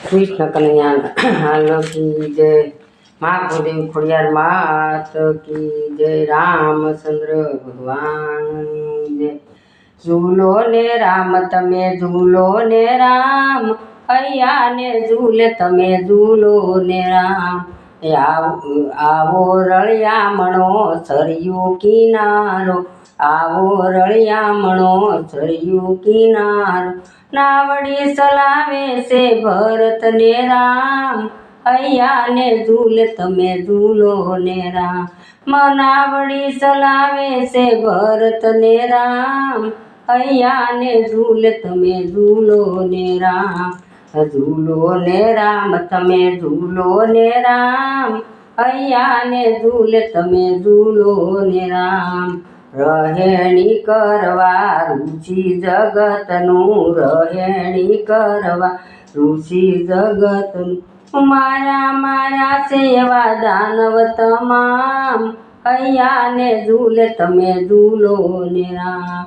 કૃષ્ણ કનૈયા કી જય। મહાભૂદેવ ખોડિયાર માત કી જય। રામચંદ્ર ભગવાન જય। ઝૂલો ને રામ તમે ઝૂલો ને રામ, હૈયા ને ઝૂલે તમે ઝૂલો ને રામ। આવો રળિયામણો સરયુ કિનારો, આવો રળિયામણો સરયુ કિનારો। નાવડી ચલાવે છે ભરત ને રામ, હૈયા ને ઝૂલે તમે ઝૂલો ને રામ। નાવડી ચલાવે છે ભરત ને રામ, હૈયા ને ઝૂલે તમે ઝૂલો ને રામ। ઝૂલો ને રામ તમે ઝૂલો ને રામ, હૈયા ને ઝૂલે તમે ઝૂલો ને રામ। રહેણી કરવા ઋષિ જગતનું, રહેણી કરવા ઋષિ જગતનું। મારા મારા સેવા દાનવ તમામ, હૈયા ને ઝૂલે તમે ઝૂલો ને રામ।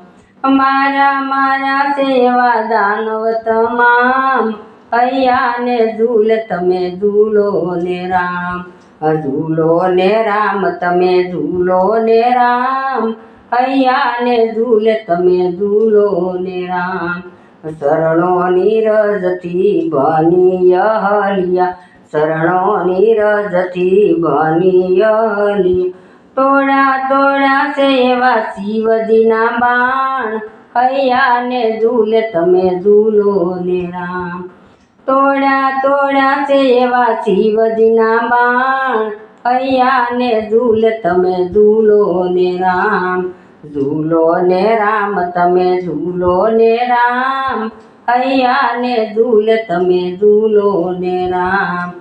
મારા મારા સેવા દાનવ તમામ, હૈયા ને ઝૂલે તમે ઝૂલો ને રામ। ઝૂલો ને રામ તમે ઝૂલો ને રામ, હૈયા ને ઝૂલે તમે ઝૂલો ને રામ। શરણોની રજથી બની અહલ્યા, શરણોની રજથી બની અહલ્યા। તોડા તોડા સેવા શિવજીના બાણ, હૈયા ને ઝૂલે તમે ઝૂલો ને રામ। તોડા તોડા સેવા શિવજીના બાણ, હૈયા ને ઝૂલે તમે ઝૂલો ને રામ। ઝૂલો ને રામ તમે ઝૂલો ને રામ, હૈયા ને ઝૂલે તમે ઝૂલો ને રામ।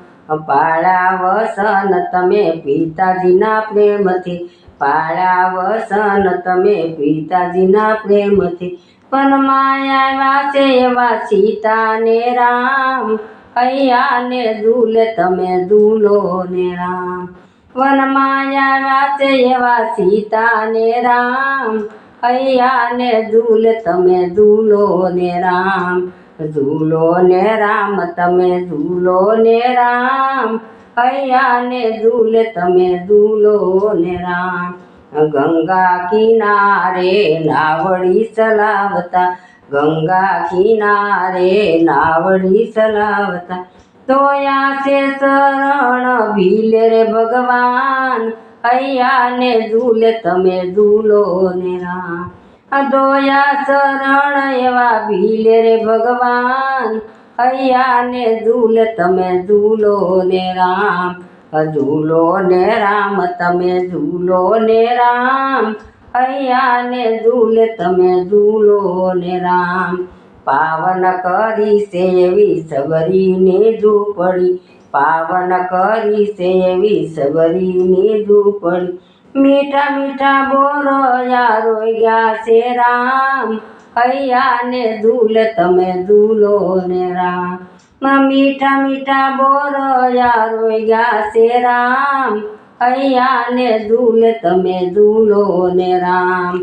પાળા વસન તમે પિતાજીના પ્રેમથી, પાળા વસન તમે પિતાજીના પ્રેમથી। વનમાં આવ્યા છે એવા સીતા ને રામ, હૈયા ને ઝૂલે તમે ઝૂલો ને રામ। વનમાં આવ્યા છે એવા સીતા ને રામ, હૈયા ને ઝૂલે તમે ઝૂલો ને રામ। ઝૂલો ને રામ તમે ઝૂલો ને રામ, હૈયા ને ઝૂલે તમે ઝૂલો ને રામ। ગંગા કિનારે નાવડી ચલાવતા, ગંગા કિનારે નાવડી ચલાવતા। ધોયા છે શરણ ભીલે રે ભગવાન, હૈયા ને ઝૂલે તમે ઝૂલો ને રામ। ધોયા શરણ એવા ભીલે રે ભગવાન, હૈયા ને ઝૂલે તમે ઝૂલો ને રામ। ઝૂલો ને રામ તમે ઝૂલો ને રામ, હૈયા ને ઝૂલે તમે ઝૂલો ને રામ। પાવન કરી છે એવી સબરીની ઝૂંપડી, પાવન કરી છે એવી સબરીની ઝૂંપડી। મીઠા મીઠા બોરયા રોયા છે રામ, હૈયા ને ઝૂલે તમે ઝૂલો ને રામ। મીઠા મીઠા બોરયા રોયા છે રામ, હૈયા ને ઝૂલે તમે ઝૂલો ને રામ।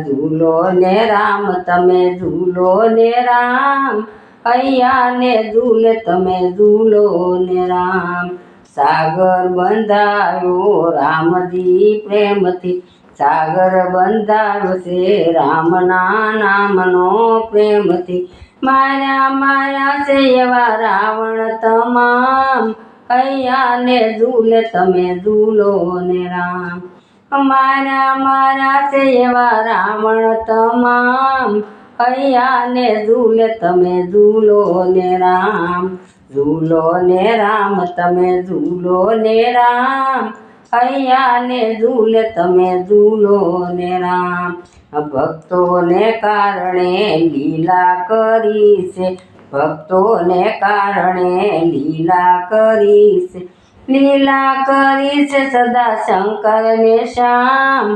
ઝૂલો ને રામ તમે ઝૂલો ને રામ, હૈયા ને ઝૂલે તમે ઝૂલો ને રામ। સાગર બંધાયો રામજી પ્રેમથી, સાગર બંધાયો છે રામના નામનો પ્રેમથી। માયા માયા છે એવા રાવણ તમામ, હૈયા ને ઝૂલે તમે ઝૂલો ને રામ। મારા મારા છે એવા રાવણ તમામ, હૈયા ને ઝૂલે તમે ઝૂલો ને રામ। ઝૂલો ને રામ તમે ઝૂલો ને રામ, હૈયા ને ઝૂલે તમે ઝૂલો ને રામ। ભક્તોને કારણે લીલા કરી છે, ભક્તોને કારણે લીલા કરી છે। લીલા કરી છે સદા શંકર ને શ્યામ,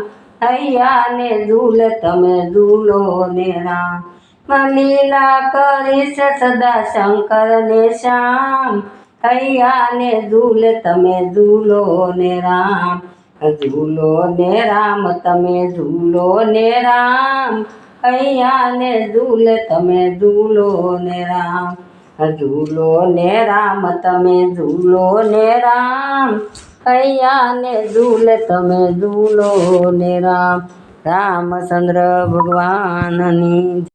હૈયા ને ઝૂલે તમે ઝૂલો ને રામ। લીલા કરી છે સદા શંકર ને શ્યામ, હૈયા ને ઝૂલે તમે ઝૂલો ને રામ। ઝૂલો ને રામ તમે ઝૂલો ને રામ, હૈયા ને ઝૂલે તમે ઝૂલો ને રામ। ઝૂલો ને રામ તમે ઝૂલો ને રામ કૈયા ને ઝૂલે તમે ઝૂલો ને રામ રામચંદ્ર ભગવાનની